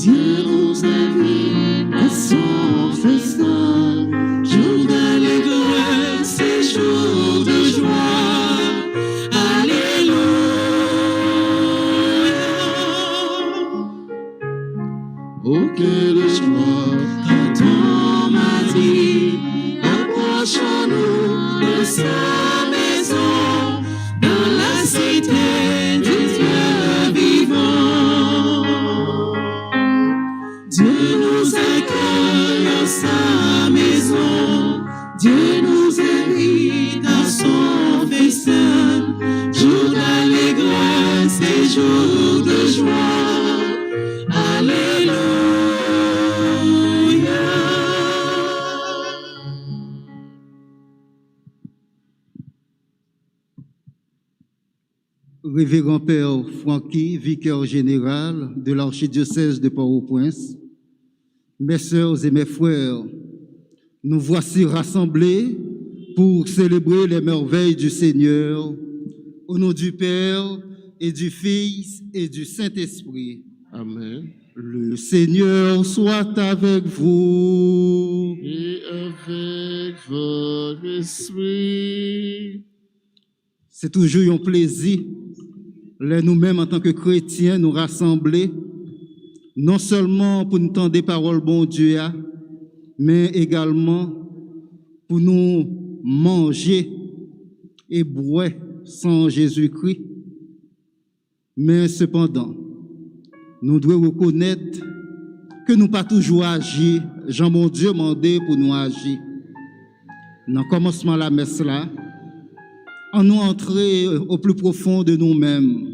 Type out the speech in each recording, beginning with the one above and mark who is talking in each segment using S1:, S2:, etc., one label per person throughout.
S1: Dieu nous invite à son festin, jour d'allégresse et jour de joie. Alléluia. Oh, quelle joie quand on m'a dit, approchons-nous de sa maison, dans la cité du Dieu vivant. Dieu nous accueille à sa maison, Dieu nous invite à son festin, jour d'allégresse et jour de joie. Alléluia.
S2: Révérend Père Francky, vicaire général de l'archidiocèse de Port-au-Prince, mes sœurs et mes frères, nous voici rassemblés pour célébrer les merveilles du Seigneur, au nom du Père et du Fils et du Saint-Esprit.
S1: Amen.
S2: Le Seigneur soit avec vous.
S1: Et avec votre esprit.
S2: C'est toujours un plaisir, nous-mêmes en tant que chrétiens, nous rassembler, non seulement pour nous entendre des paroles bon Dieu, mais également pour nous manger et boire sans Jésus-Christ. Mais cependant, nous devons reconnaître que nous pas toujours agi, Jean mon Dieu mandé pour nous agir. Dans le commencement de la messe là, en nous entrer au plus profond de nous-mêmes,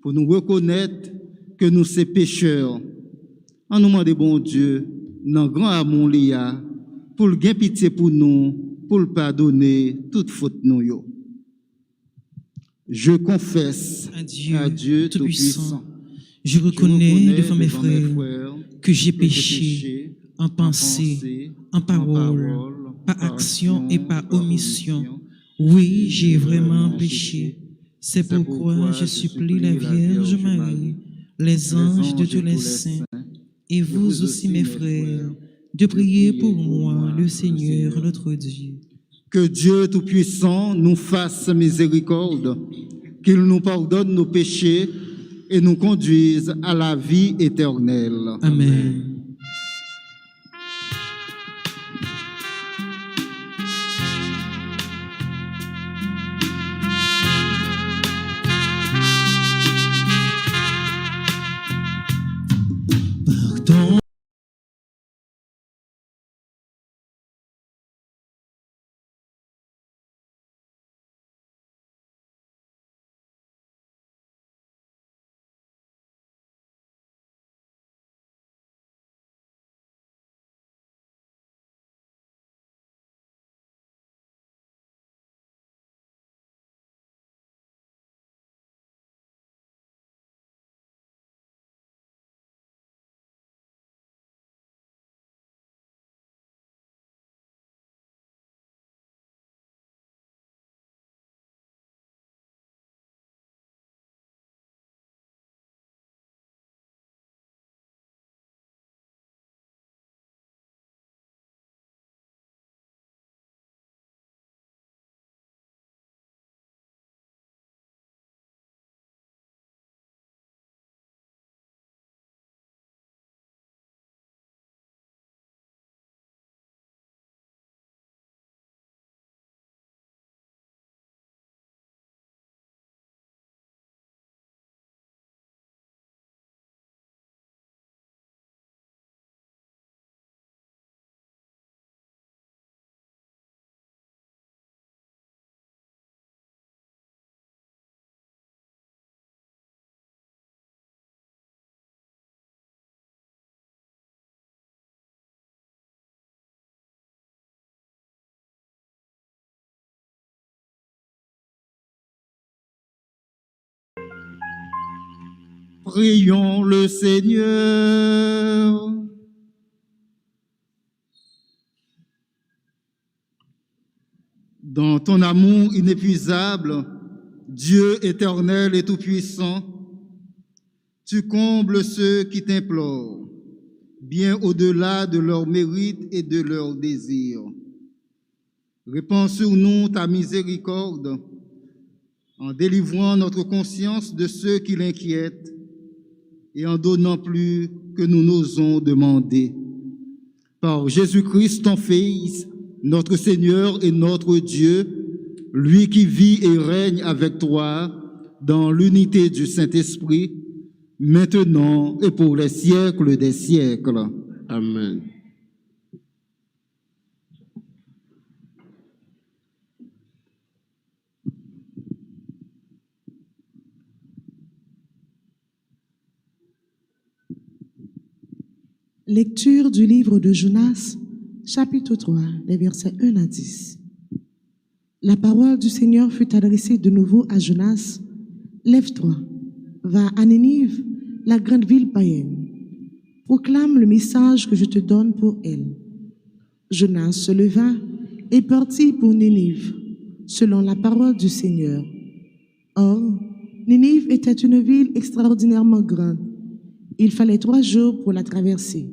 S2: pour nous reconnaître que nous sommes pécheurs. En nous demander, bon Dieu, dans grand amour liya, pour le gain pitié pour nous, pour le pardonner toute faute nous yo. Je confesse à Dieu Tout-Puissant.
S3: Je reconnais devant mes frères que j'ai péché en pensée, en parole, par action et par omission. Oui, j'ai vraiment péché. C'est pourquoi je supplie la Vierge Marie, les anges de tous les saints, et vous aussi mes frères, de prier pour moi, le Seigneur notre Dieu.
S2: Que Dieu Tout-Puissant nous fasse miséricorde, qu'il nous pardonne nos péchés et nous conduise à la vie éternelle.
S3: Amen. Pardon.
S2: Prions le Seigneur. Dans ton amour inépuisable, Dieu éternel et tout-puissant, Tu combles ceux qui t'implorent, bien au-delà de leurs mérites et de leurs désirs. Répands sur nous ta miséricorde en délivrant notre conscience de ceux qui l'inquiètent et en donnant plus que nous n'osons demander. Par Jésus-Christ, ton Fils, notre Seigneur et notre Dieu, lui qui vit et règne avec toi dans l'unité du Saint-Esprit, maintenant et pour les siècles des siècles.
S1: Amen.
S4: Lecture du livre de Jonas, chapitre 3, les versets 1 à 10. La parole du Seigneur fut adressée de nouveau à Jonas. Lève-toi, va à Ninive, la grande ville païenne. Proclame le message que je te donne pour elle. Jonas se leva et partit pour Ninive, selon la parole du Seigneur. Or, Ninive était une ville extraordinairement grande. Il fallait 3 jours pour la traverser.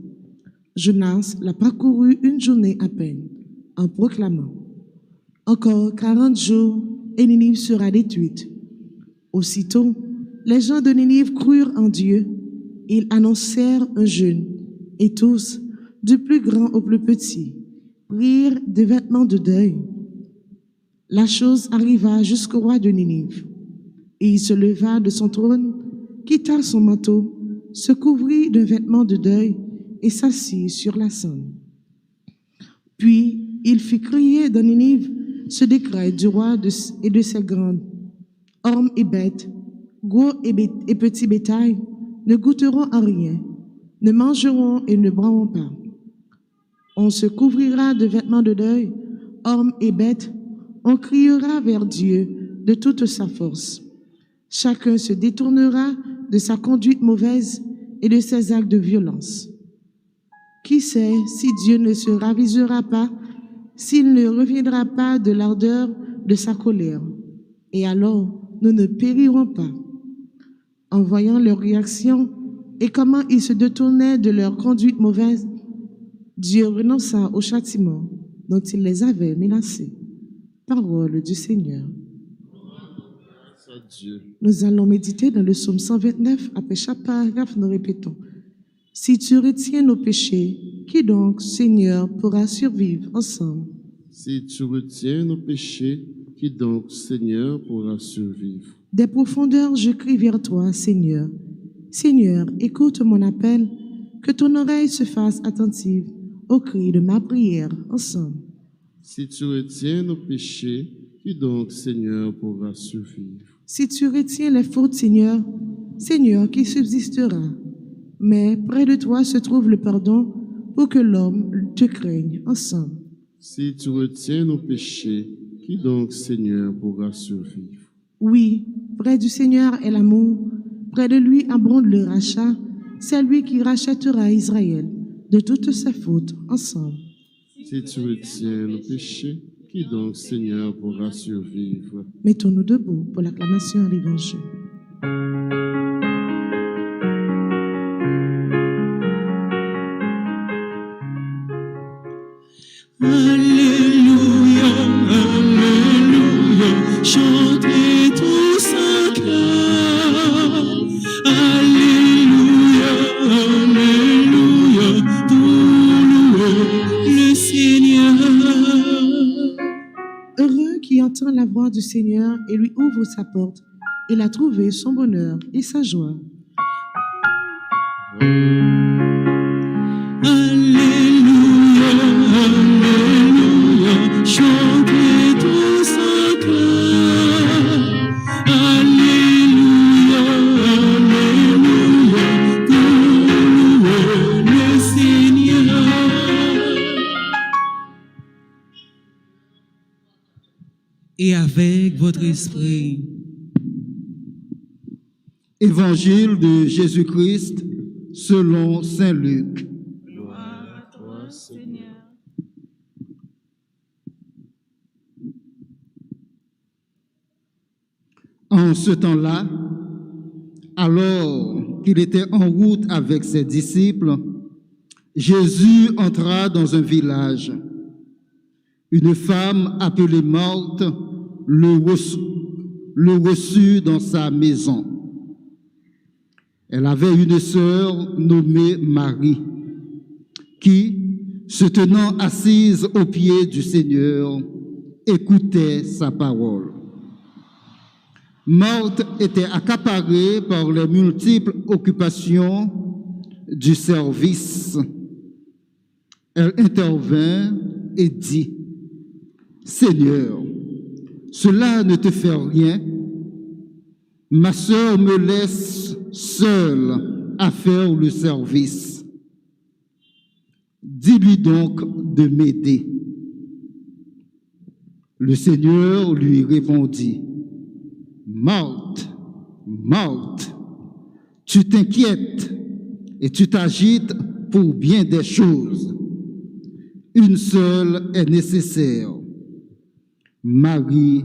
S4: Jonas la parcourut une journée à peine, en proclamant « Encore 40 jours, et Ninive sera détruite. » Aussitôt, les gens de Ninive crurent en Dieu. Ils annoncèrent un jeûne, et tous, du plus grand au plus petit, prirent des vêtements de deuil. La chose arriva jusqu'au roi de Ninive. Et il se leva de son trône, quitta son manteau, se couvrit d'un vêtement de deuil et s'assit sur la cendre. Puis il fit crier dans Ninive ce décret du roi et de ses grandes. Hommes et bêtes, gros et petits bétail, ne goûteront à rien, ne mangeront et ne boiront pas. On se couvrira de vêtements de deuil, hommes et bêtes, on criera vers Dieu de toute sa force. Chacun se détournera de sa conduite mauvaise et de ses actes de violence. Qui sait si Dieu ne se ravisera pas, s'il ne reviendra pas de l'ardeur de sa colère, et alors nous ne périrons pas. En voyant leur réaction et comment ils se détournaient de leur conduite mauvaise, Dieu renonça au châtiment dont il les avait menacés. Parole du Seigneur.
S1: Dieu.
S4: Nous allons méditer dans le psaume 129. Après chaque paragraphe, nous répétons. Si tu retiens nos péchés, qui donc, Seigneur, pourra survivre ensemble?
S1: Si tu retiens nos péchés, qui donc, Seigneur, pourra survivre?
S4: Des profondeurs, je crie vers toi, Seigneur. Seigneur, écoute mon appel, que ton oreille se fasse attentive au cri de ma prière ensemble.
S1: Si tu retiens nos péchés, qui donc, Seigneur, pourra survivre?
S4: Si tu retiens les fautes, Seigneur, Seigneur, qui subsistera? Mais près de toi se trouve le pardon pour que l'homme te craigne ensemble.
S1: Si tu retiens nos péchés, qui donc, Seigneur, pourra survivre?
S4: Oui, près du Seigneur est l'amour, près de lui abonde le rachat, c'est lui qui rachètera Israël de toutes ses fautes ensemble.
S1: Si tu retiens nos péchés, qui donc, Seigneur, pourra survivre?
S4: Mettons-nous debout pour l'acclamation à l'Évangile.
S3: Alléluia, Alléluia, chantez tous en chœur. Alléluia, Alléluia, pour louer le Seigneur.
S4: Heureux qui entend la voix du Seigneur et lui ouvre sa porte. Il a trouvé son bonheur et sa joie.
S3: Alléluia, Alléluia, chantez tous en chœur. Alléluia, Alléluia, pour louer le Seigneur. Et avec votre esprit.
S2: Évangile de Jésus-Christ selon saint Luc.
S1: Gloire à toi, Seigneur.
S2: En ce temps-là, alors qu'il était en route avec ses disciples, Jésus entra dans un village. Une femme appelée Marthe le reçut dans sa maison. Elle avait une sœur nommée Marie, qui, se tenant assise aux pieds du Seigneur, écoutait sa parole. Marthe était accaparée par les multiples occupations du service. Elle intervint et dit, « Seigneur, cela ne te fait rien. Ma sœur me laisse seule à faire le service. Dis-lui donc de m'aider. » Le Seigneur lui répondit, « Marthe, Marthe, tu t'inquiètes et tu t'agites pour bien des choses. Une seule est nécessaire. Marie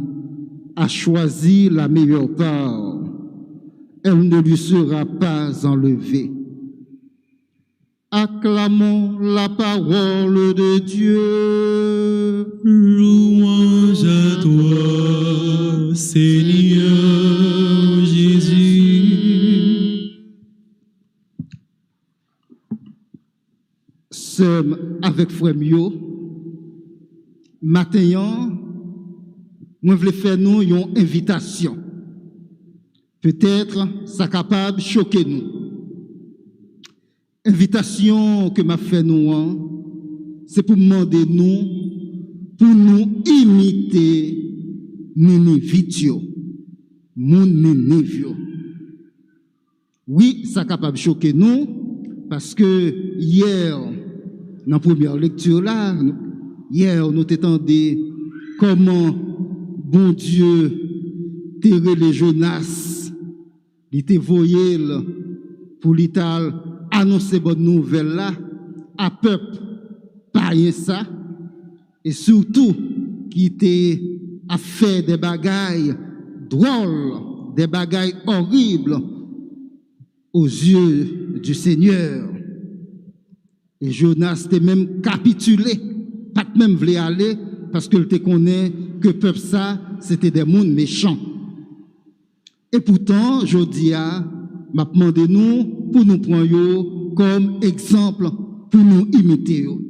S2: a choisi la meilleure part. Elle ne lui sera pas enlevée. » Acclamons la parole de Dieu.
S3: Louange à toi, Seigneur Jésus.
S2: Sommes avec Frère Mio. Matin, moi voulais faire nous une invitation. Peut-être ça capable de choquer nous. Invitation que m'a fait nous, c'est pour demander nous, pour nous imiter Ninivitio, mon Ninivio. Oui, ça capable de choquer nous, parce que hier, dans la première lecture là, hier, nous t'étendons comment bon Dieu terre les Jonas, il te voyé pour l'Ital annoncer bonne nouvelle là à peuple pas rien ça et surtout qui était à faire des bagailles drôles, des bagailles horribles aux yeux du Seigneur. Et Jonas était même capitulé, pas même voulu aller parce qu'il te connaît que peuple ça c'était des mondes méchants. Et pourtant, je dis m'a demandé nous pour nous prendre comme exemple pour nous imiter. Nous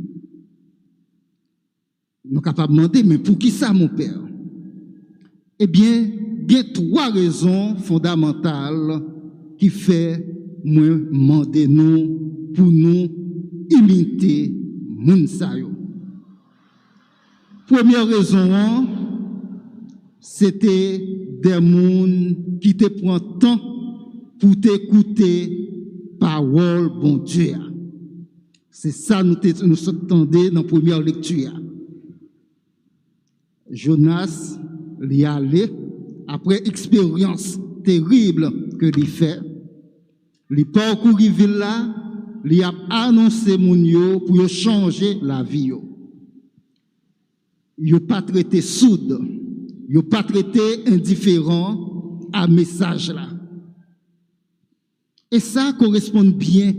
S2: sommes capables de demander, mais pour qui ça, mon Père? Eh bien, il y a trois raisons fondamentales qui fait moi demander nous pour nous imiter Mounsayo. Première raison, c'était des gens qui te prennent temps pour t'écouter parole bon Dieu. C'est ça nous entendons dans la première lecture. Jonas y allé après expérience terrible que il fait. Il parcourt la ville là, il a annoncé mon yo pour changer la vie yo. Yo pas traité soude, yo pas traité indifférent à message là. Et ça correspond bien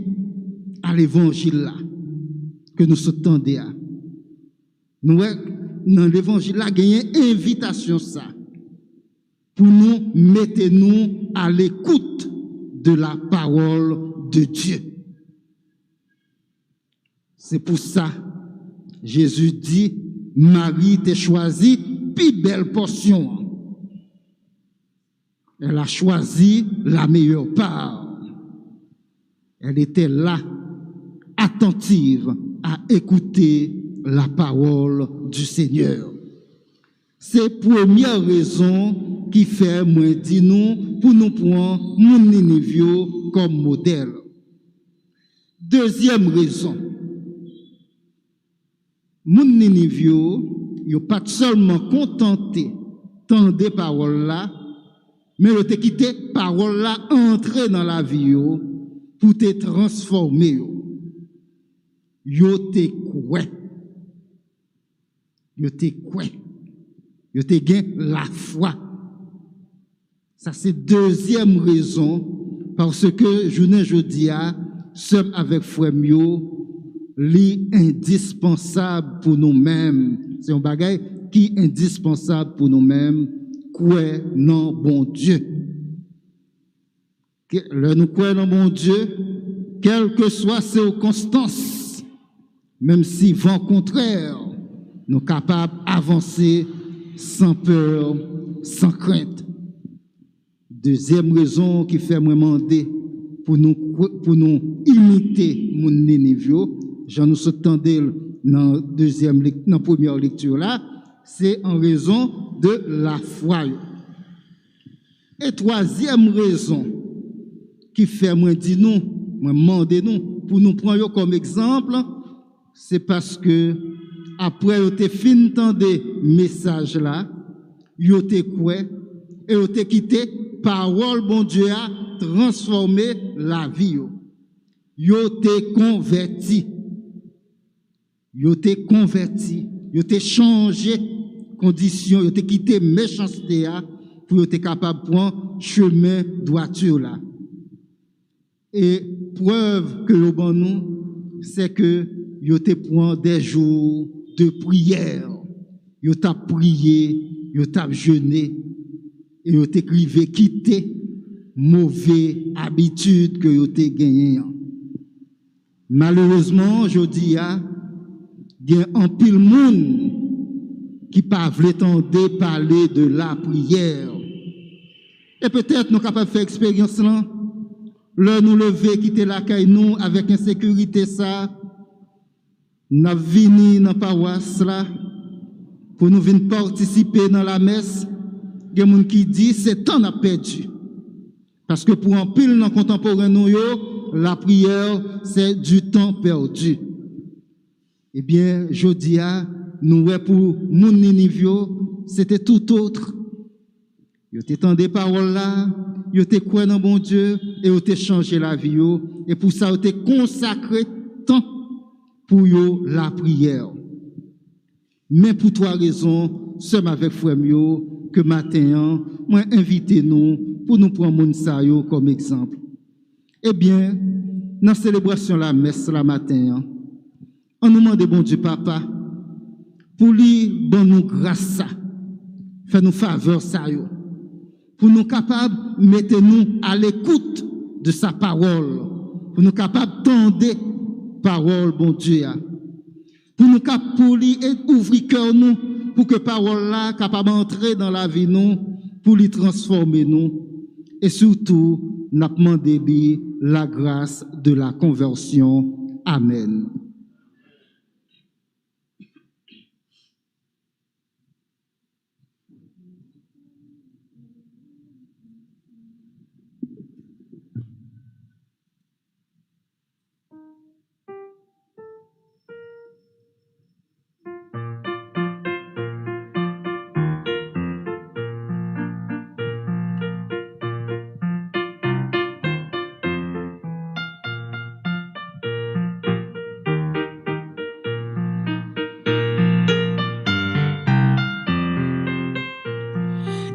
S2: à l'évangile là que nous entendons. Nous dans l'évangile là il y a une invitation ça pour nous mettre nous à l'écoute de la parole de Dieu. C'est pour ça Jésus dit Marie t'a choisi plus belle portion. Elle a choisi la meilleure part. Elle était là, attentive à écouter la parole du Seigneur. C'est la première raison qui fait, moi, dit nous, pour nous prendre mon Ninivio comme modèle. Deuxième raison, mon Ninivio, il n'a pas seulement contenté tant des paroles là, mais il a quitté parole là, entrer dans la vie pour te transformer. Yo te koué. Yo te koué. Yo te gain la foi. Ça c'est deuxième raison parce que journée jeudi a sommes avec frère Mio, li indispensable pour nous-mêmes. C'est un bagage qui est indispensable pour nous-mêmes, quoi non bon Dieu. Le nous croyons dans bon Dieu, quelles que soient ses circonstances, même si vent contraire, nous sommes capables d'avancer sans peur, sans crainte. Deuxième raison qui fait me demander pour nous imiter mon Nénévio, j'en nous attendais dans la première lecture là, c'est en raison de la foi. Et troisième raison qui fait moi dire nous, moi demander nous pour nous prendre comme exemple, c'est parce que après vous avez fini d'entendre message là, vous avez quoi et vous avez quitté parole bon Dieu a transformé la vie. Vous avez converti. Vous avez converti, vous avez changé conditions, vous avez quitté méchanceté pour être capable de prendre chemin droiture là. Et preuve que le bon nous, c'est que vous avez pris des jours de prière, vous avez prié, vous avez jeûné, et vous avez quitter mauvaise habitude que vous avez gagné. Malheureusement, je dis il y a un pile monde qui pas veut tenter parler de la prière. Et peut-être nous capables de faire expérience là. Là nous lever quitter la caille nous avec insécurité ça. Nous venir dans la paroisse là pour nous venir participer dans la messe. Il y a des gens qui disent c'est temps à perdu. Parce que pour un pile dans contemporain nous la prière c'est du temps perdu. Eh bien, je dis à nous, pour mon Nénévio, c'était tout autre. Vous avez entendu des paroles là, vous avez cru dans bon Dieu, et vous avez changé la vie. Et pour ça, vous avez consacré temps pour la prière. Mais pour trois raisons, sommes avec frère Mio, que matin, moi, invitez-nous pour nous prendre mon sayo comme exemple. Eh bien, dans la célébration de la messe la matin, on nous demande, bon Dieu, papa, pour lui, bon nous grâce, fait nous faveur, ça, pour nous capables, mettez-nous à l'écoute de sa parole, pour nous capables tendre parole, bon Dieu, pour nous capables, pour lui, ouvrir cœur nous, pour que parole là, capable d'entrer dans la vie nous, pour lui transformer nous, et surtout, nous demandons la grâce de la conversion. Amen.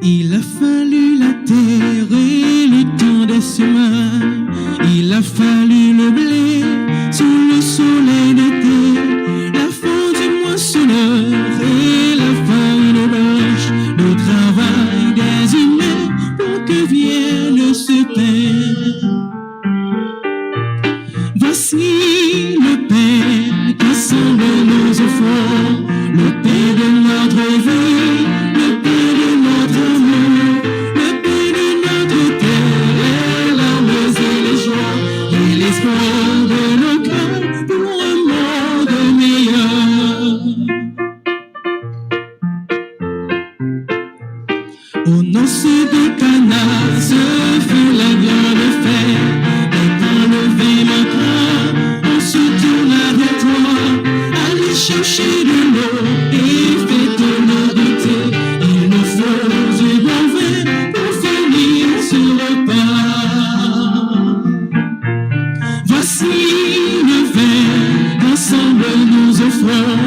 S3: Il a fallu la terre et le temps des semaines. Il a fallu le blé sous le soleil d'été, la fin du moissonneur et la farine blanche, le travail des humains pour que vienne ce pain. Voici le pain qu'assemble nos efforts, le pain de notre vie, le pain de notre amour, le pain de notre terre, les larmes et les joies, et l'espoir de nos cœurs pour un monde meilleur. Au noces de Cana, ce fut la grande fête, et quand le vin manquera, on se tourna vers toi, allez chercher de l'eau et faites nos goûter. Il nous faut du bon vin pour finir ce repas. Voici le vin qu'ensemble nous offrons,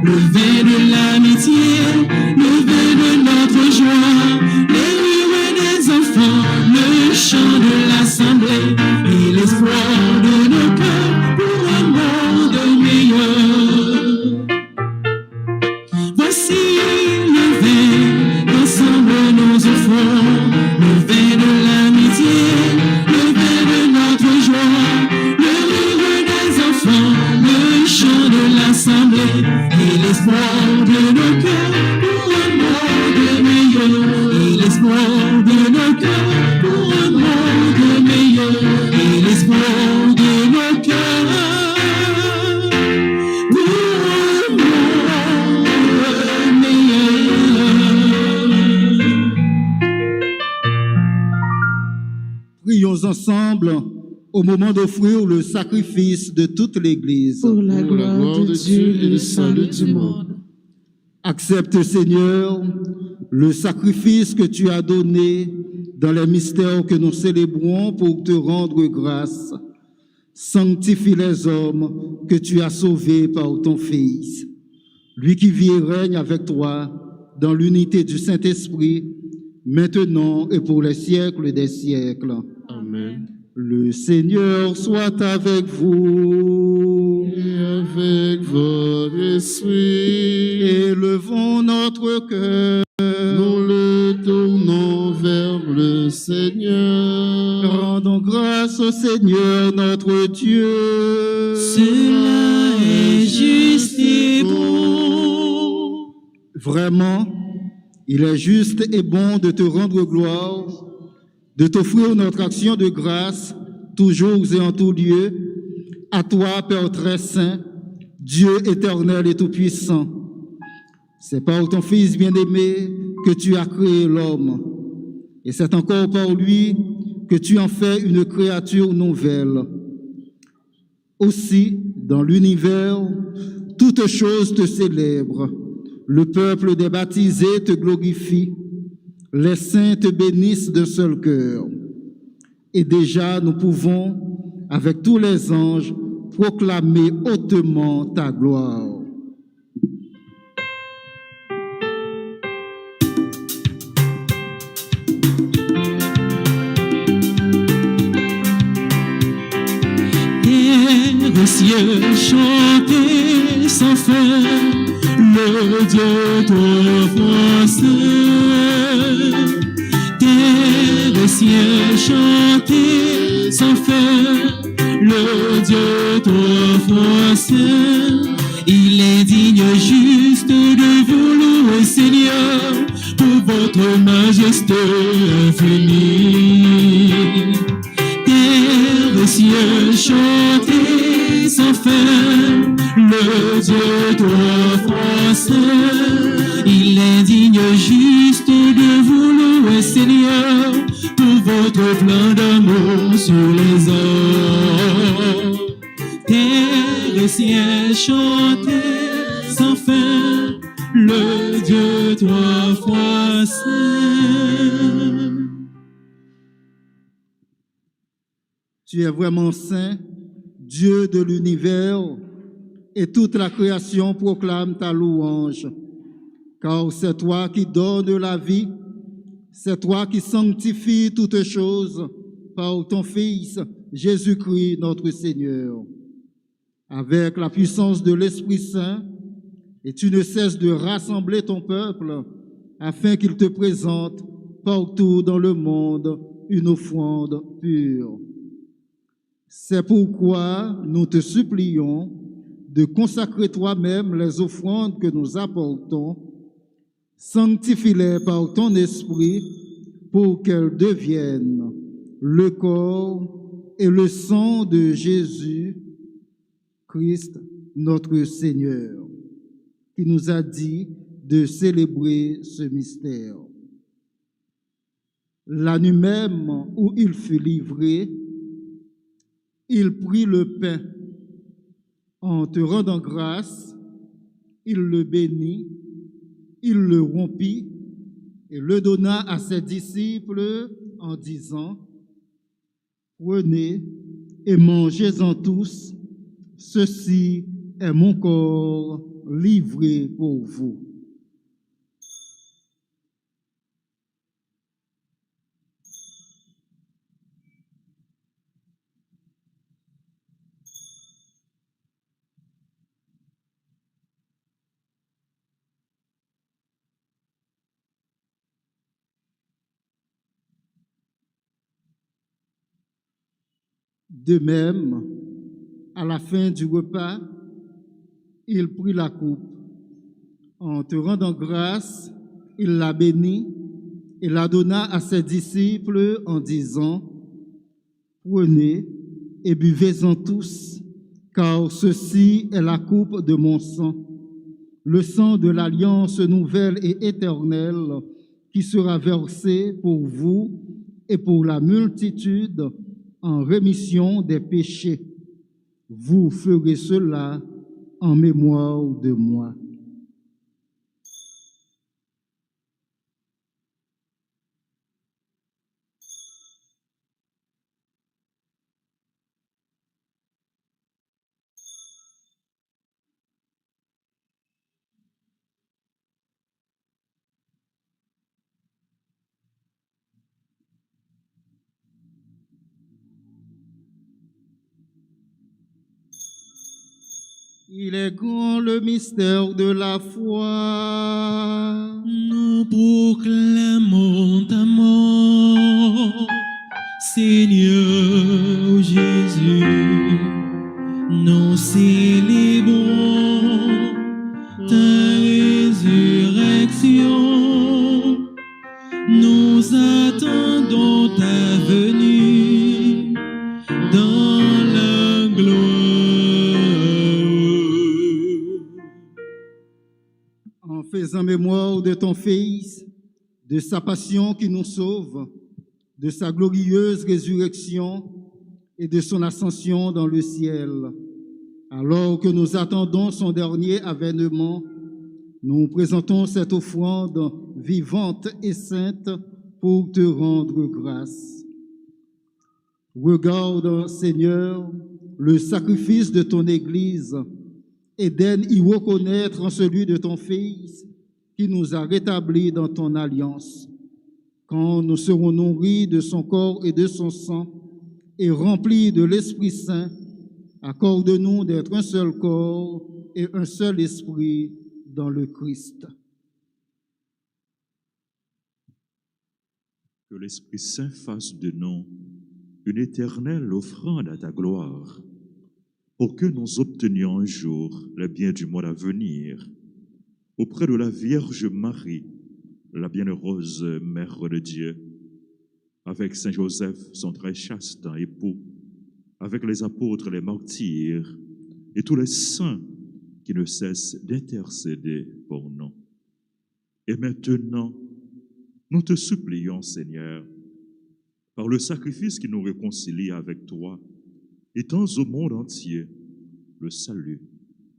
S3: le vin de l'amitié, le vin de notre joie, les rires des enfants, le chant de l'assemblée, l'espoir de nos cœurs pour un monde meilleur. Et l'espoir de nos cœurs pour un monde meilleur. Et l'espoir de nos cœurs pour un monde meilleur.
S2: Prions ensemble au moment d'offrir le sacrifice de toute l'Église.
S4: Pour la gloire de Dieu et le salut du monde.
S2: Accepte, Seigneur, le sacrifice que tu as donné dans les mystères que nous célébrons pour te rendre grâce. Sanctifie les hommes que tu as sauvés par ton Fils. Lui qui vit et règne avec toi dans l'unité du Saint-Esprit, maintenant et pour les siècles des siècles.
S1: Amen.
S2: Le Seigneur soit avec vous.
S1: Et avec votre esprit,
S2: Élevons notre cœur.
S1: nous le tournons vers le Seigneur.
S2: Rendons grâce au Seigneur notre Dieu.
S3: Cela est juste et bon.
S2: Vraiment, il est juste et bon de te rendre gloire, de t'offrir notre action de grâce, toujours et en tout lieu, à toi, Père très saint, Dieu éternel et tout-puissant. C'est par ton Fils bien-aimé que tu as créé l'homme, et c'est encore par lui que tu en fais une créature nouvelle. Aussi, dans l'univers, toutes choses te célèbrent. Le peuple des baptisés te glorifie. Les saints te bénissent d'un seul cœur. Et déjà, nous pouvons, avec tous les anges, proclamer hautement ta gloire.
S3: Terre et ciel chanter sans fin, le Dieu toi saint. Terre et ciel chanter sans fin, le Dieu toi saint. Il est digne juste de vous louer, Seigneur, pour votre majesté infinie. Terre et ciel chanter sans fin, le Dieu toi saint. Il est digne juste de vous louer, Seigneur, pour votre plein d'amour sur les hommes. Terre et ciel chanter sans fin, le Dieu toi saint.
S2: Tu es vraiment saint, Dieu de l'univers, et toute la création proclame ta louange. Car c'est toi qui donnes la vie, c'est toi qui sanctifies toutes choses par ton Fils, Jésus-Christ, notre Seigneur. Avec la puissance de l'Esprit Saint, et tu ne cesses de rassembler ton peuple afin qu'il te présente partout dans le monde une offrande pure. C'est pourquoi nous te supplions de consacrer toi-même les offrandes que nous apportons. Sanctifie-les par ton esprit pour qu'elles deviennent le corps et le sang de Jésus Christ, notre Seigneur, qui nous a dit de célébrer ce mystère. La nuit même où il fut livré, il prit le pain. En te rendant grâce, il le bénit, il le rompit et le donna à ses disciples en disant, « Prenez et mangez-en tous, ceci est mon corps livré pour vous. » De même, à la fin du repas, il prit la coupe En te rendant grâce, il la bénit et la donna à ses disciples en disant, « Prenez et buvez-en tous, car ceci est la coupe de mon sang, le sang de l'alliance nouvelle et éternelle qui sera versé pour vous et pour la multitude en rémission des péchés. Vous ferez cela en mémoire de moi. » Il est grand le mystère de la foi.
S3: Nous proclamons ta mort, Seigneur Jésus. Nous célébrons ta résurrection. Nous attendons ta venue dans la gloire.
S2: En faisant mémoire de ton Fils, de sa passion qui nous sauve, de sa glorieuse résurrection et de son ascension dans le ciel, alors que nous attendons son dernier avènement, nous présentons cette offrande vivante et sainte pour te rendre grâce. Regarde, Seigneur, le sacrifice de ton Église et daigne y reconnaître en celui de ton Fils qui nous a rétablis dans ton alliance. Quand nous serons nourris de son corps et de son sang et remplis de l'Esprit Saint, accorde-nous d'être un seul corps et un seul esprit dans le Christ.
S5: Que l'Esprit Saint fasse de nous une éternelle offrande à ta gloire, pour que nous obtenions un jour le bien du monde à venir, auprès de la Vierge Marie, la bienheureuse Mère de Dieu, avec Saint Joseph, son très chaste époux, avec les apôtres, les martyrs, et tous les saints qui ne cessent d'intercéder pour nous. Et maintenant, nous te supplions, Seigneur, par le sacrifice qui nous réconcilie avec toi, étends au monde entier le salut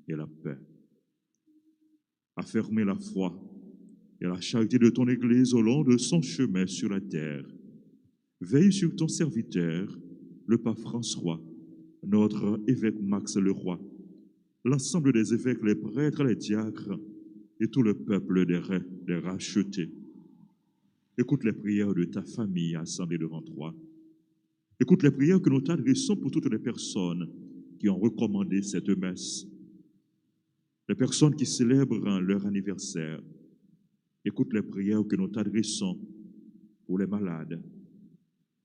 S5: et la paix. Affermez la foi et la charité de ton Église au long de son chemin sur la terre. Veille sur ton serviteur, le pape François, notre évêque Max le Roi, l'ensemble des évêques, les prêtres, les diacres et tout le peuple des rachetés. Écoute les prières de ta famille assemblée devant toi. Écoute les prières que nous t'adressons pour toutes les personnes qui ont recommandé cette messe, les personnes qui célèbrent leur anniversaire. Écoute les prières que nous t'adressons pour les malades,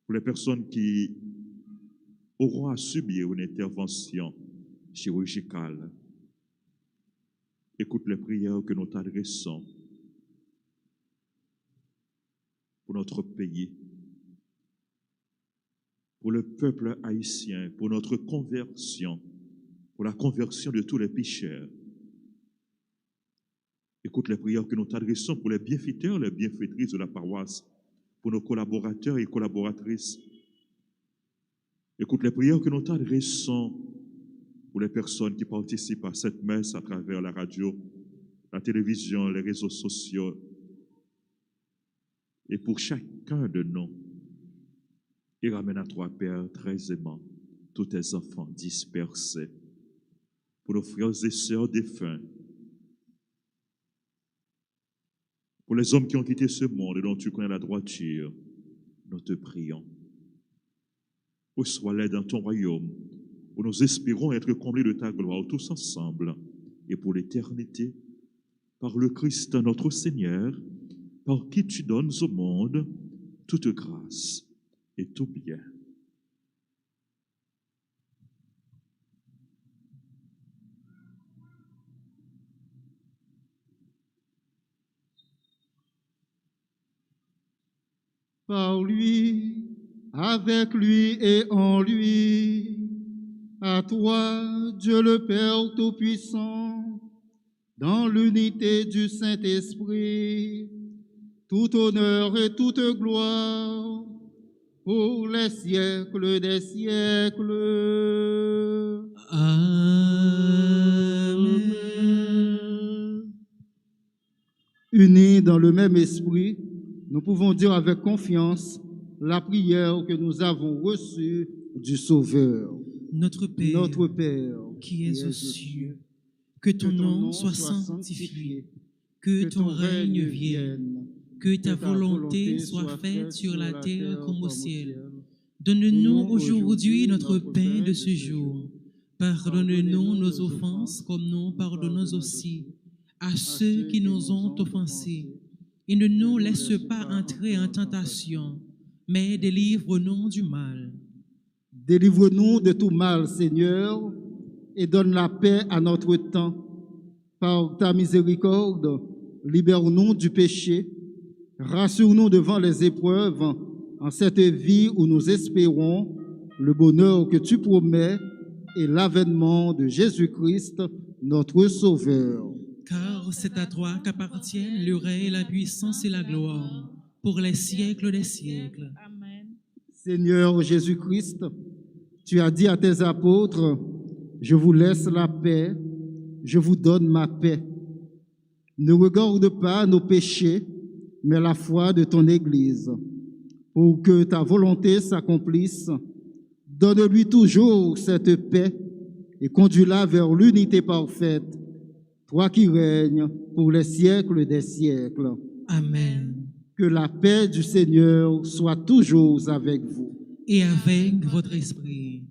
S5: pour les personnes qui auront à subir une intervention chirurgicale. Écoute les prières que nous t'adressons pour notre pays, pour le peuple haïtien, pour notre conversion, pour la conversion de tous les pécheurs. Écoute les prières que nous t'adressons pour les bienfaiteurs, les bienfaitrices de la paroisse, pour nos collaborateurs et collaboratrices. Écoute les prières que nous t'adressons pour les personnes qui participent à cette messe à travers la radio, la télévision, les réseaux sociaux. Et pour chacun de nous, et ramène à toi, Père, très aimant, tous tes enfants dispersés, pour nos frères et sœurs défunts, pour les hommes qui ont quitté ce monde et dont tu connais la droiture, nous te prions. Reçois-les dans ton royaume, où nous espérons être comblés de ta gloire tous ensemble, et pour l'éternité, par le Christ notre Seigneur, par qui tu donnes au monde toute grâce et tout bien.
S2: par lui, avec lui et en lui. À toi, Dieu le Père Tout-Puissant, dans l'unité du Saint-Esprit, tout honneur et toute gloire pour les siècles des siècles.
S3: Amen.
S2: Unis dans le même esprit, nous pouvons dire avec confiance la prière que nous avons reçue du Sauveur.
S3: Notre Père, qui es aux cieux, que ton nom soit sanctifié, que ton règne vienne, que ta volonté soit faite sur la terre comme au ciel. Donne-nous aujourd'hui notre pain de ce jour. Pardonne-nous nos offenses comme nous pardonnons aussi à ceux qui nous ont offensés. Et ne nous laisse pas entrer en tentation, mais délivre-nous du mal.
S2: Délivre-nous de tout mal, Seigneur, et donne la paix à notre temps. Par ta miséricorde, libère-nous du péché, rassure-nous devant les épreuves, en cette vie où nous espérons le bonheur que tu promets et l'avènement de Jésus-Christ, notre Sauveur.
S3: Car c'est à toi qu'appartiennent le règne, la puissance et la gloire, pour les siècles des siècles.
S6: Amen.
S2: Seigneur Jésus-Christ, tu as dit à tes apôtres, « Je vous laisse la paix, je vous donne ma paix. » Ne regarde pas nos péchés, mais la foi de ton Église. Pour que ta volonté s'accomplisse, donne-lui toujours cette paix et conduis-la vers l'unité parfaite, toi qui règnes pour les siècles des siècles.
S3: Amen.
S2: Que la paix du Seigneur soit toujours avec vous.
S3: Et avec votre esprit.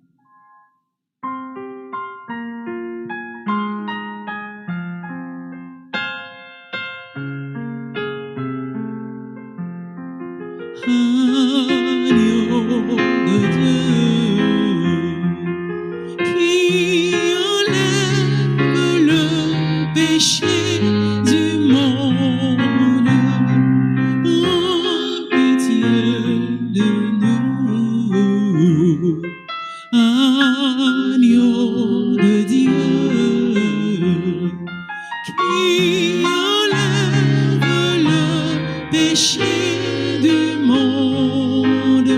S3: Agneau de Dieu, qui enlève le péché du monde, prends pitié de nous. Agneau de Dieu, qui enlève le péché du monde,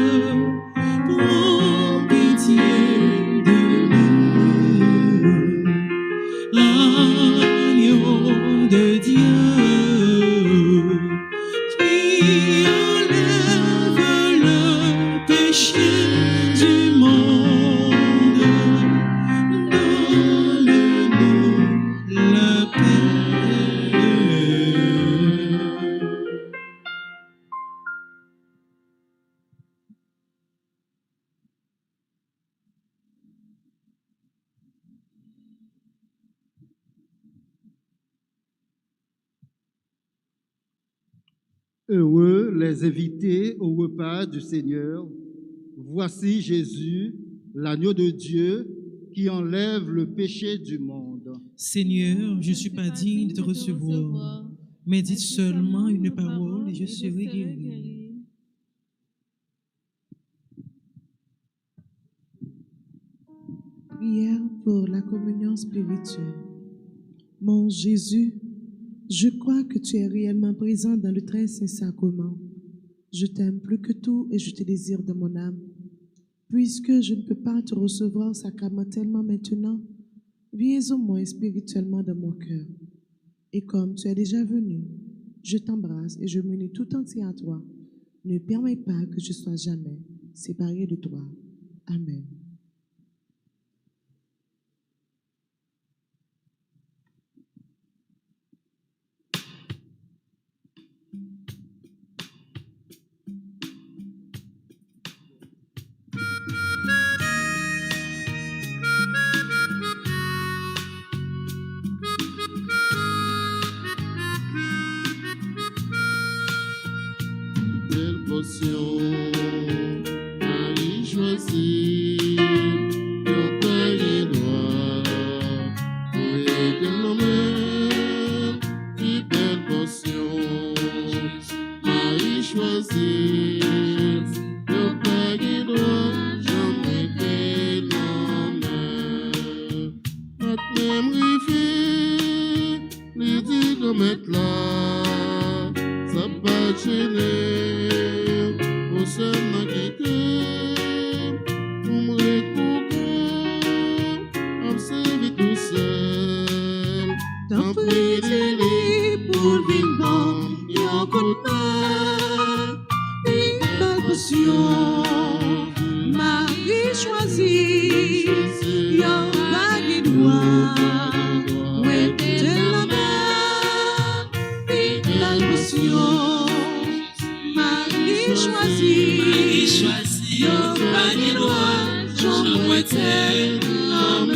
S3: prends pitié de nous. Agneau de Dieu, qui enlève le péché du monde, donne-nous la paix.
S2: Heureux les invités au repas du Seigneur. Voici Jésus, l'agneau de Dieu, qui enlève le péché du monde.
S3: Seigneur, je ne suis pas digne de te recevoir, mais dites seulement une parole et je serai guéri.
S4: Prière pour la communion spirituelle. Mon Jésus, je crois que tu es réellement présent dans le très saint sacrement. Je t'aime plus que tout et je te désire de mon âme. Puisque je ne peux pas te recevoir sacramentellement maintenant, viens au moins spirituellement dans mon cœur. Et comme tu es déjà venu, je t'embrasse et je m'unis tout entier à toi. Ne permets pas que je sois jamais séparé de toi. Amen.
S1: Quelle potion as-tu choisi? même rivé, les dit de mettre là, ça pas gêner, pour seulement quelqu'un, pour me recourir, observer tout seul,
S4: T'en prie, pour le vivant, y'en compte pas, une balbution, Marie choisie, y'en vague droit, ouais, t'es la main, une balbution, Marie choisie, y'en vague droit, j'en vois t'es la main.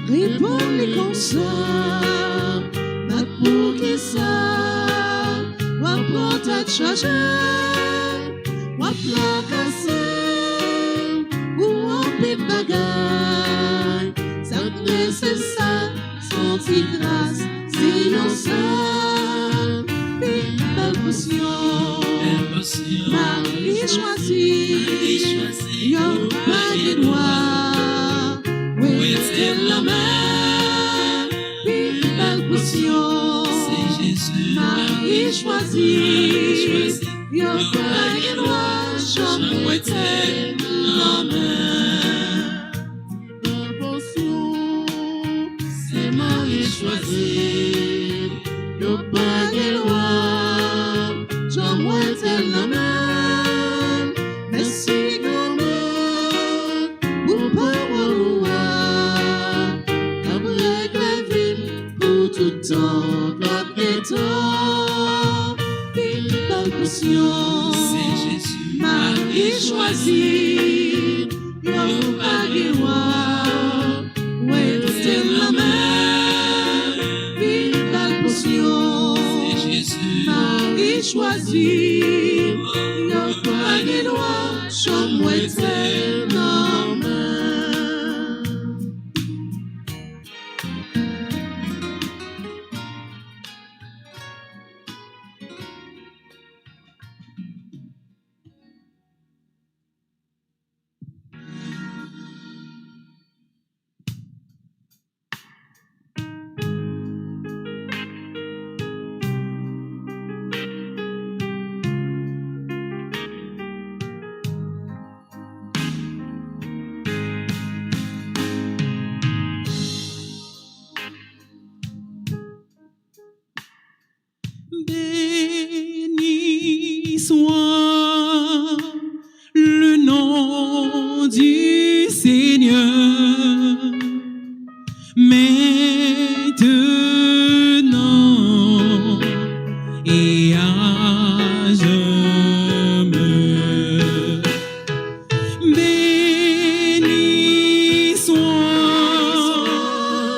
S4: Réponds-les comme ça, pas pour qui ça, ou prendre ta charge, ou la casser, ou en pile bagaille, ça nécessaire, son petit grâce, c'est yon seul, une belle potion, Marie choisie, yon pas de droit, oui, c'est la main, une belle potion, Marie choisie, yon pas de droit, j'en c'est la main,
S1: belle potion, c'est Marie choisie, yo pas de loi,
S4: j'en c'est la main, merci quand même, pour parole. Tout temps, quatre temps, une balbution, c'est Jésus, Marie choisie, yon pas de roi, ouais, c'est la main, une balbution, c'est Jésus, Marie choisie, yon pas de roi, j'en ouais, c'est la main.
S3: Béni soit le nom du Seigneur, maintenant et à jamais. Béni soit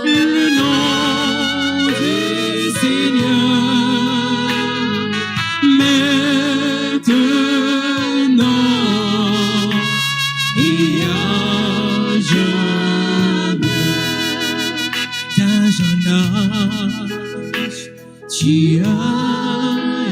S3: le nom du Seigneur, maintenant et à jamais. D'un jeune âge, tu as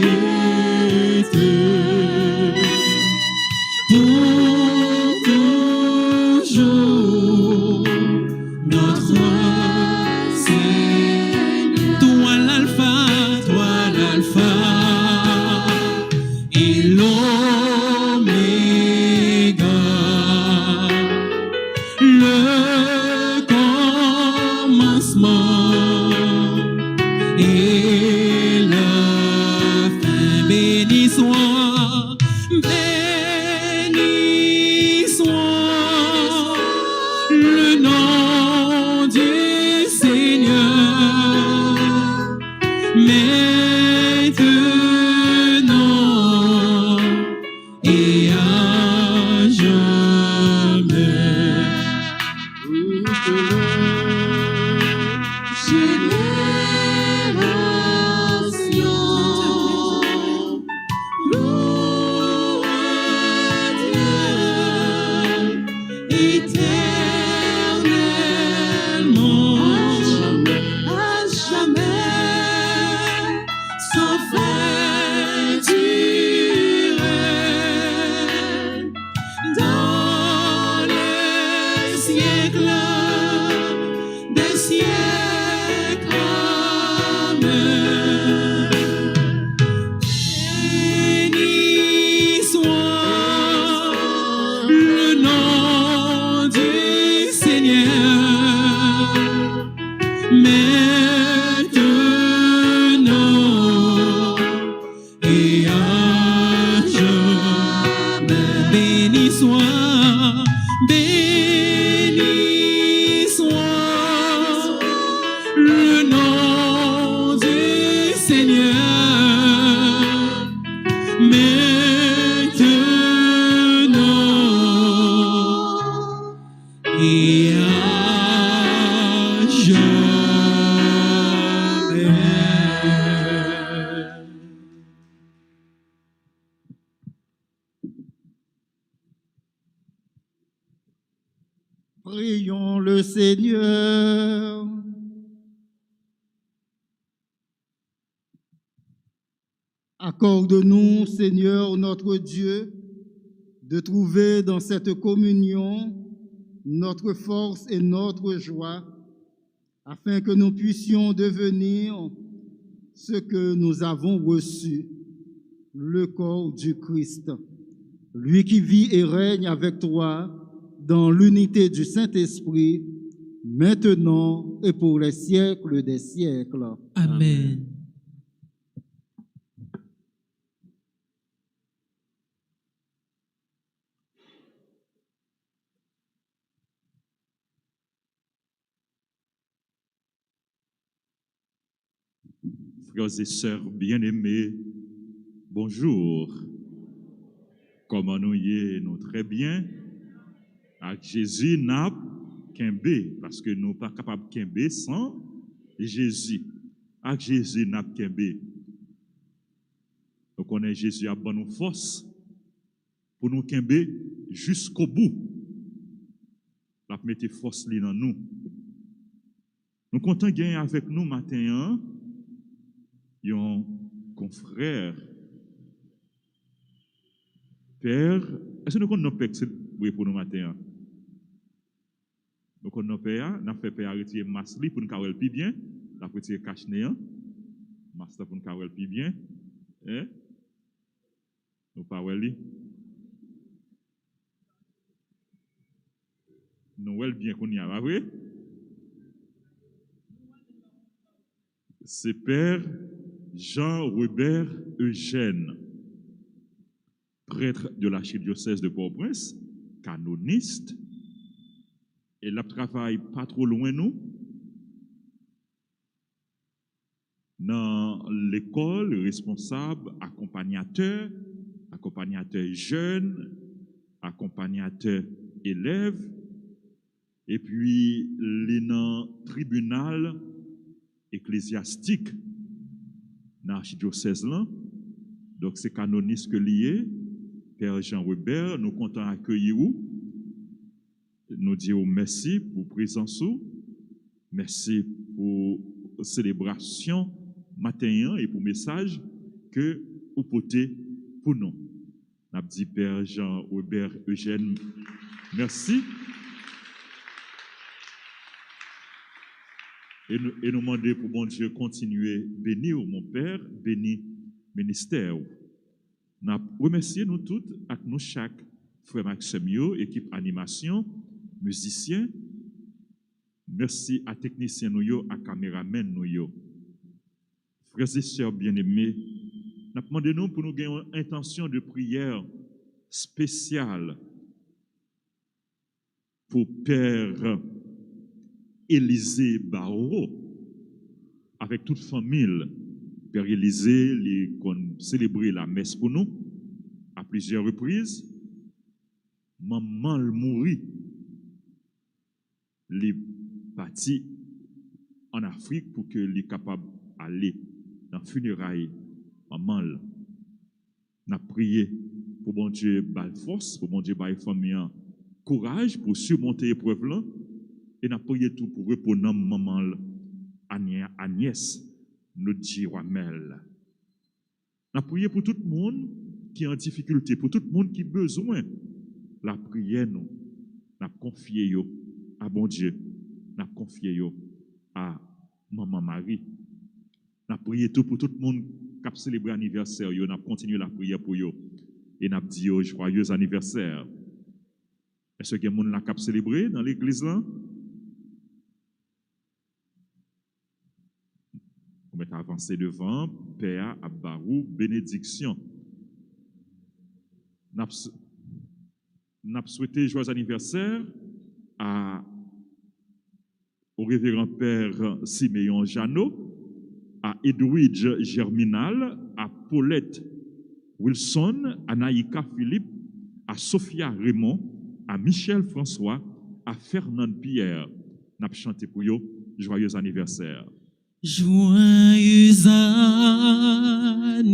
S2: Prions le Seigneur. Accorde-nous, Seigneur notre Dieu, de trouver dans cette communion notre force et notre joie, afin que nous puissions devenir ce que nous avons reçu, le corps du Christ, lui qui vit et règne avec toi dans l'unité du Saint-Esprit, maintenant et pour les siècles des siècles.
S3: Amen.
S5: Frères et sœurs bien-aimés, bonjour. Comment nous y est, nous très bien. Avec Jésus, n'a qu'un parce que nous ne sommes pas capables de qu'un sans Jésus. Avec Jésus, n'a qu'un. Nous connaissons Jésus à bonne force pour nous qu'un jusqu'au bout. La mettre force dans nous. Nous comptons gagner avec nous matin un confrère. Père, est-ce que nous connaissons Père qui pour nous matin? Nous connaissons Père, nous avons fait Père retirer masque pour nous faire plus bien, nous avons retiré cache-nez, masque pour nous faire plus bien. Nous parlons. Nous voyons bien qu'on y a, vrai? C'est Père Jean-Robert Eugène, prêtre de l'archidiocèse de Port-au-Prince, canoniste, et là travaille pas trop loin nous, dans l'école, responsable, accompagnateur jeune, accompagnateur élève, et puis dans le tribunal ecclésiastique dans l'archidiocèse là. Donc c'est canoniste que lié, Père Jean-Robert, nous comptons accueillir vous. Nous disons merci pour présence, merci pour célébration matin et pour message que vous portez pour nous. Nous dit Père Jean-Robert Eugène, merci. Et nous demander pour bon Dieu continuer bénir mon Père, bénir ministère. Nous remercions nous toutes, avec nous chaque frère Maxime, équipe animation, musiciens. Merci à techniciens nous, à caméramen nous. Frères et sœurs bien-aimés, nous demandons pour nous gagner une intention de prière spéciale pour Père Élisée Barreau, avec toute famille. Père Élisée, il a célébré la messe pour nous à plusieurs reprises. Maman mourit, il est parti en Afrique pour qu'il soit capable d'aller dans le funérailles. Maman, n'a prié pour bon Dieu bail force, pour bon Dieu bail famille courage pour surmonter l'épreuve là. Et nous avons prié tout pour répondre à maman Agnès, notre Jiramel. Nous avons prié pour tout le monde qui est en difficulté, pour tout le monde qui a besoin. La prière, nous avons confié à bon Dieu. Nous avons confié à maman Marie. Nous avons prié tout pour tout le monde qui a célébré l'anniversaire. Nous avons continué la prière pour eux. Et nous avons dit joyeux anniversaire. Est-ce qu'il y a des gens qui ont célébré dans l'église là? On va avancer devant, Père Abarou, bénédiction. Nous avons souhaité joyeux anniversaire au révérend Père Siméon Jeannot, à Edwidge Germinal, à Paulette Wilson, à Naïka Philippe, à Sophia Raymond, à Michel François, à Fernand Pierre. Nous avons chanté pour eux, joyeux anniversaire.
S3: Joyeux anniversaire,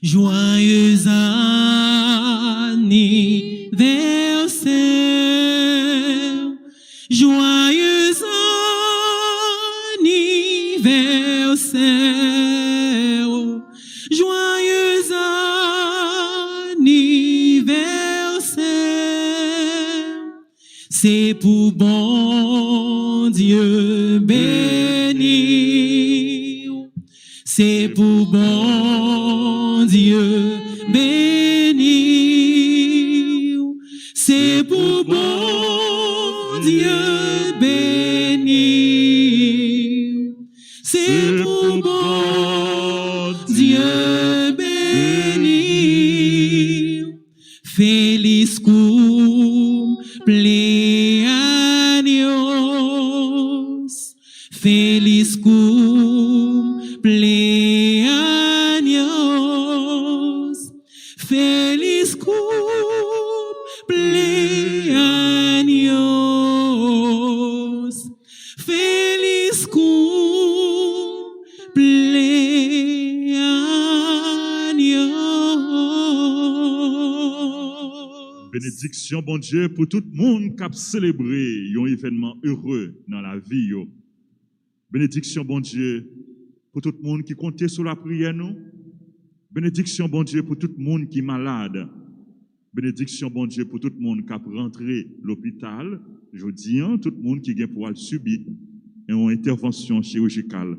S3: joyeux anniversaire, joyeux anniversaire. C'est pour bon Dieu béni. C'est pour bon Dieu béni. C'est pour bon Dieu béni. C'est pour bon Dieu béni. Feliz cumpleaños. Feliz cumpleaños. Feliz cumpleaños. Feliz cumpleaños.
S5: Bénédiction, bon Dieu, pour tout le monde qui a célébré un événement heureux dans la vie. Yo. Bénédiction, bon Dieu, pour tout le monde qui comptait sur la prière. Nous. Bénédiction, bon Dieu, pour tout le monde qui est malade. Bénédiction, bon Dieu, pour tout le monde qui a rentré l'hôpital. Je dis, tout le monde qui a pour subir une intervention chirurgicale.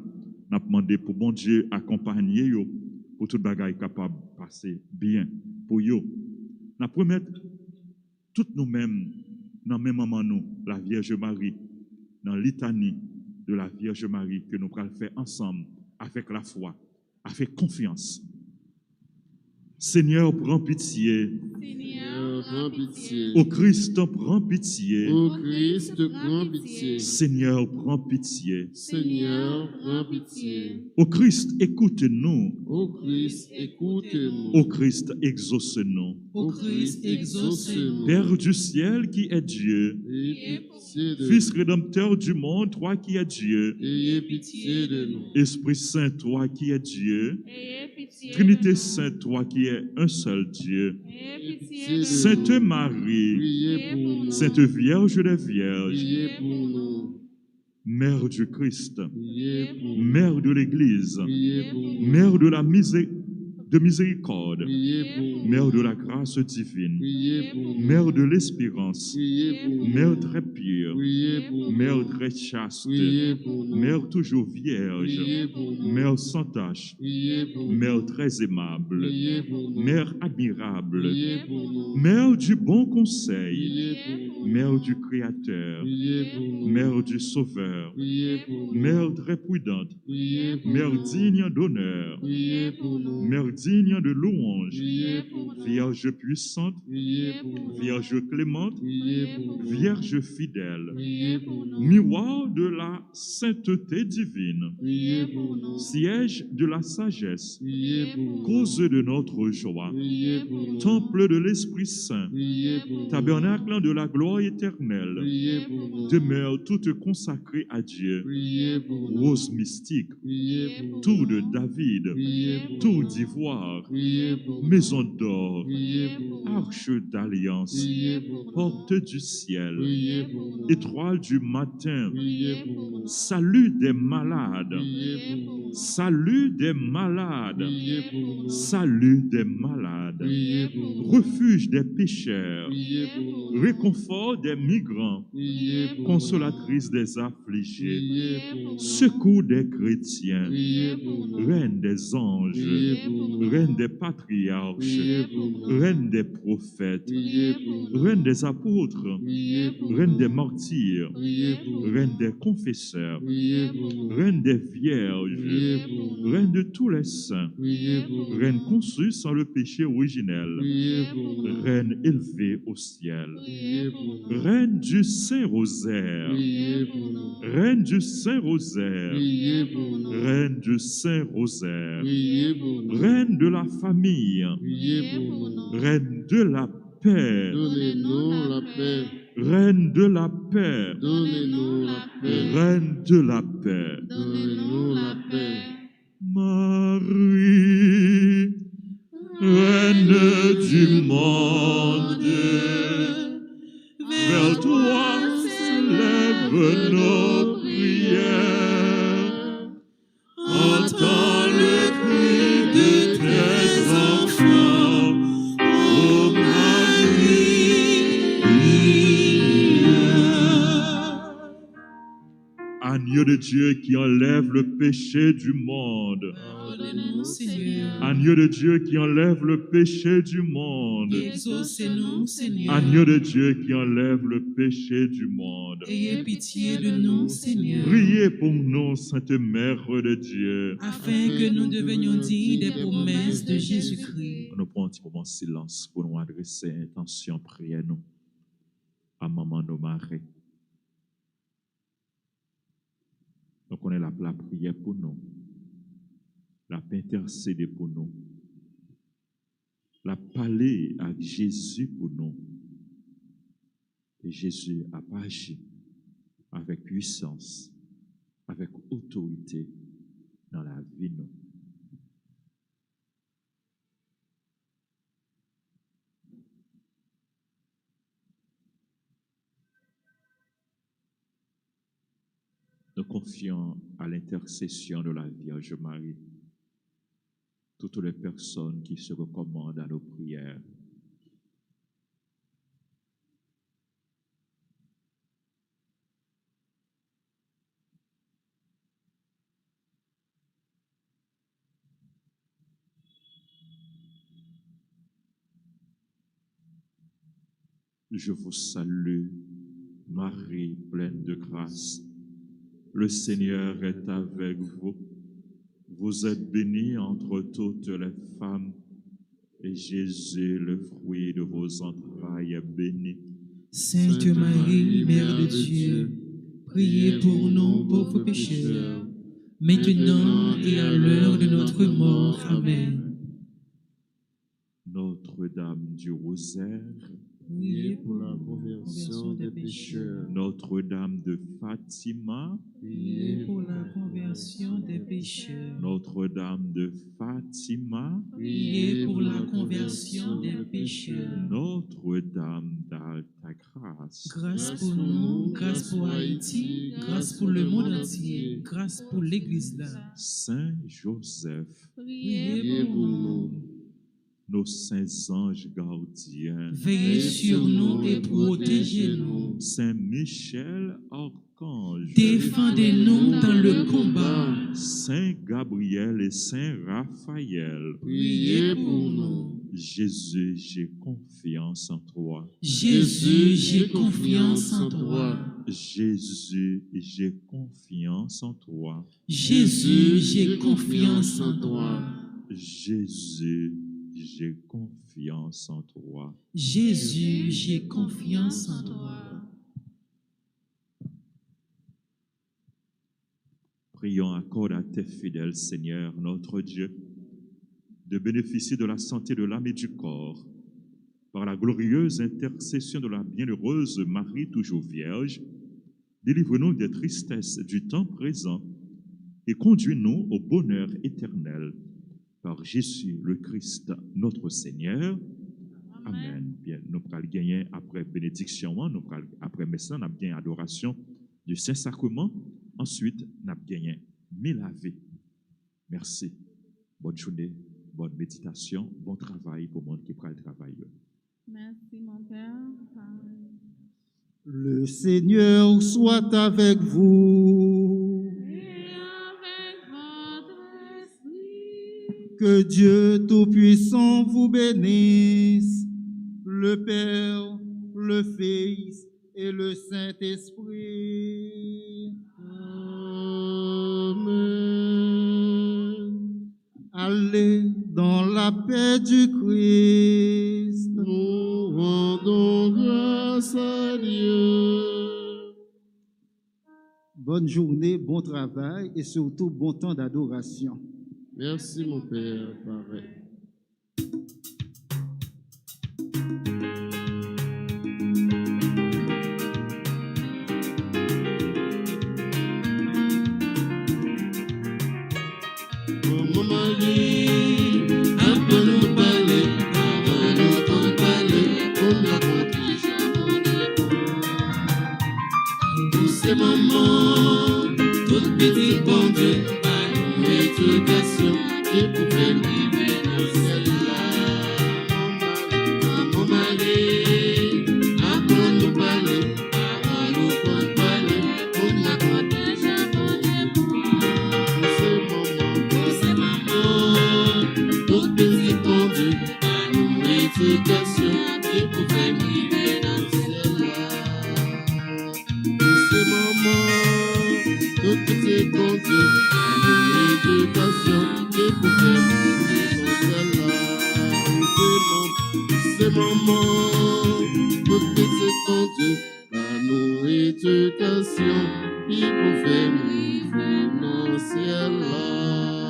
S5: Nous avons demandé pour bon Dieu accompagner yo, pour tout bagaille capable de passer bien pour yo. Nous promettons toutes nous-mêmes, dans le même moment, nous, la Vierge Marie, dans litanie de la Vierge Marie, que nous allons faire ensemble, avec la foi, avec confiance. Seigneur, prends pitié.
S1: Seigneur, prends pitié.
S5: Ô Christ, prends pitié.
S1: Ô Christ, prends pitié.
S5: Seigneur, prends pitié.
S1: Seigneur, prends pitié.
S5: Ô Christ, écoute-nous.
S1: Ô Christ, écoute-nous.
S5: Ô Christ, exauce-nous.
S3: Ô Christ, exauce-nous.
S5: Père du ciel qui est Dieu,
S1: Ayez pitié de
S5: Fils rédempteur du monde, toi qui es Dieu,
S1: nous. Ayez pitié de nous.
S5: Esprit Saint, toi qui es Dieu,
S6: Ayez pitié de
S5: Trinité
S6: nous.
S5: Sainte, toi qui es un seul Dieu,
S6: Ayez pitié
S1: de
S6: de
S5: Sainte
S6: nous.
S5: Marie,
S1: Priez pour nous.
S5: Sainte Vierge des Vierges,
S1: Priez pour nous.
S5: Mère du Christ,
S1: Priez pour nous.
S5: Mère de l'Église,
S1: Priez pour nous.
S5: Mère de la miséricorde,
S1: Priez pour nous.
S5: Mère de la grâce divine,
S1: Priez pour nous.
S5: Mère de l'espérance,
S1: Priez pour nous.
S5: Mère très pure,
S1: Priez pour nous.
S5: Mère très chaste,
S1: Priez pour nous.
S5: Mère toujours vierge,
S1: Priez pour nous.
S5: Mère sans tache,
S1: Priez pour nous.
S5: Mère très aimable,
S1: Priez pour nous.
S5: Mère admirable,
S1: Priez pour nous.
S5: Mère du bon conseil,
S1: Priez pour nous.
S5: Mère du Créateur,
S1: Priez pour nous.
S5: Mère du Sauveur,
S1: Priez pour nous.
S5: Mère très prudente,
S1: Priez pour
S5: Mère
S1: nous.
S5: digne d'honneur,
S1: Priez pour nous.
S5: Mère digne de louange,
S1: Priez pour nous.
S5: Vierge puissante,
S1: Priez pour nous.
S5: Vierge clémente,
S1: Priez pour nous.
S5: Vierge fidèle,
S1: Priez pour nous.
S5: miroir de la sainteté divine,
S1: Priez pour nous.
S5: siège de la sagesse,
S1: Priez pour nous.
S5: cause de notre joie,
S1: Priez pour nous.
S5: temple de l'Esprit Saint,
S1: Priez pour nous.
S5: tabernacle de la gloire éternelle,
S1: Priez pour nous.
S5: demeure toute consacrée à Dieu,
S1: Priez pour nous.
S5: rose mystique,
S1: Priez pour nous.
S5: tour de David,
S1: Priez pour
S5: tour
S1: nous.
S5: d'ivoire,
S1: Priez pour nous.
S5: maison d'or,
S1: Priez pour nous.
S5: arche d'alliance,
S1: Priez pour nous.
S5: porte du ciel,
S1: Priez pour nous.
S5: étoile du matin,
S1: Priez pour nous.
S5: salut des malades,
S1: Priez pour nous.
S5: salut des malades,
S1: Priez pour nous.
S5: salut des malades,
S1: Priez pour nous.
S5: refuge des pécheurs,
S1: Priez pour nous.
S5: réconfort des migrants,
S1: Priez pour nous.
S5: consolatrice des affligés,
S1: Priez pour nous.
S5: secours des chrétiens,
S1: Priez pour nous.
S5: reine des anges,
S1: Priez pour nous.
S5: reine des patriarches,
S1: Priez pour nous.
S5: reine des prophètes,
S1: Priez pour nous.
S5: reine des apôtres,
S1: Priez pour nous.
S5: reine des martyrs,
S1: Priez pour nous.
S5: reine des confesseurs,
S1: Priez pour nous.
S5: reine des vierges,
S1: Priez pour nous.
S5: reine de tous les saints,
S1: Priez pour nous.
S5: reine conçue sans le péché originel,
S1: Priez pour nous.
S5: reine élevée au ciel,
S1: Priez pour nous.
S5: reine du Saint-Rosaire,
S1: Priez pour nous.
S5: reine du Saint-Rosaire,
S1: Priez pour nous.
S5: reine du Saint-Rosaire,
S1: Priez pour nous.
S5: reine de la famille,
S1: Priez pour nous.
S5: reine de la paix,
S1: Donnez-nous la paix.
S5: reine de la paix,
S1: Donnez-nous la paix.
S5: reine de la paix.
S1: Donnez-nous la paix.
S5: Marie, reine du monde, vers toi s'élèvent nos prières. En Dieu qui enlève le péché du monde.
S3: Pardonnez-nous, Seigneur.
S5: Agneau de Dieu qui enlève le péché du monde.
S3: Exaucez-nous, Seigneur.
S5: Agneau de Dieu qui enlève le péché du monde.
S3: Ayez pitié de nous, Seigneur.
S5: Priez pour nous, Sainte Mère de Dieu.
S3: Afin que nous devenions dignes des promesses de Jésus-Christ.
S5: Nous prenons un petit moment de silence pour nous adresser intention, prière nous à Maman nos Marie. Donc on est là pour la prière pour nous, la intercéder pour nous, la parler à Jésus pour nous. Et Jésus a agi avec puissance, avec autorité dans la vie nous. Nous confions à l'intercession de la Vierge Marie toutes les personnes qui se recommandent à nos prières. Je vous salue, Marie, pleine de grâce. Le Seigneur est avec vous. Vous êtes bénie entre toutes les femmes, et Jésus, le fruit de vos entrailles, est béni.
S3: Sainte Marie, Mère de Dieu, priez pour nous pauvres pécheurs, maintenant et à l'heure de notre mort. Amen.
S5: Notre-Dame du Rosaire,
S1: Priez pour la conversion des pécheurs.
S5: Notre-Dame de Fatima,
S3: Priez pour la conversion des pécheurs.
S5: Notre-Dame de Fatima,
S3: Priez pour la conversion des pécheurs.
S5: Notre-Dame d'Alta Grâce,
S3: Grâce pour nous, grâce pour Haïti, grâce pour le monde entier, grâce pour l'Église là.
S5: Saint Joseph,
S3: Priez pour nous.
S5: nos saints anges gardiens,
S3: Veillez sur nous et protégez-nous.
S5: Saint Michel, archange,
S3: Défendez-nous dans le combat.
S5: Saint Gabriel et Saint Raphaël,
S3: Priez pour nous.
S5: Jésus, j'ai confiance en toi.
S3: Jésus, j'ai confiance en toi.
S5: Jésus, j'ai confiance en toi.
S3: Jésus, j'ai confiance en toi.
S5: Jésus, j'ai confiance en toi.
S3: Jésus, j'ai confiance en toi.
S5: Prions, accorde à tes fidèles, Seigneur, notre Dieu, de bénéficier de la santé de l'âme et du corps par la glorieuse intercession de la bienheureuse Marie, toujours vierge. Délivre-nous des tristesses du temps présent et conduis-nous au bonheur éternel. Par Jésus le Christ, notre Seigneur. Amen. Bien, nous allons gagner après bénédiction, après message, nous allons gagner adoration du Saint-Sacrement. Ensuite, nous allons gagner milavé. Merci. Bonne journée, bonne méditation, bon travail pour le monde qui prend le travail.
S6: Merci, mon Père.
S2: Le Seigneur soit avec vous.
S6: Et avec votre esprit.
S2: Que Dieu Tout-Puissant vous bénisse, le Père, le Fils et le Saint-Esprit.
S1: Amen.
S2: Allez dans la paix du Christ.
S1: Nous rendons grâce à Dieu.
S2: Bonne journée, bon travail et surtout bon temps d'adoration.
S1: Merci, mon Père. Pareil. Maman Marie, apprends-nous parler, apprends-nous qu'on parler, comme la conquise tous ces moments, toute petite bon Dieu, par nous éducation, et pour faire vivre dans celle-là. Maman Marie, apprends-nous parler, apprends-nous qu'on parler, comme la conquise japonaise. petit bon Dieu, à nous éducation, et pour faire vivre dans celle-là. C'est maman, tout petit bon Dieu, à nous éducation, et pour faire vivre dans celle-là.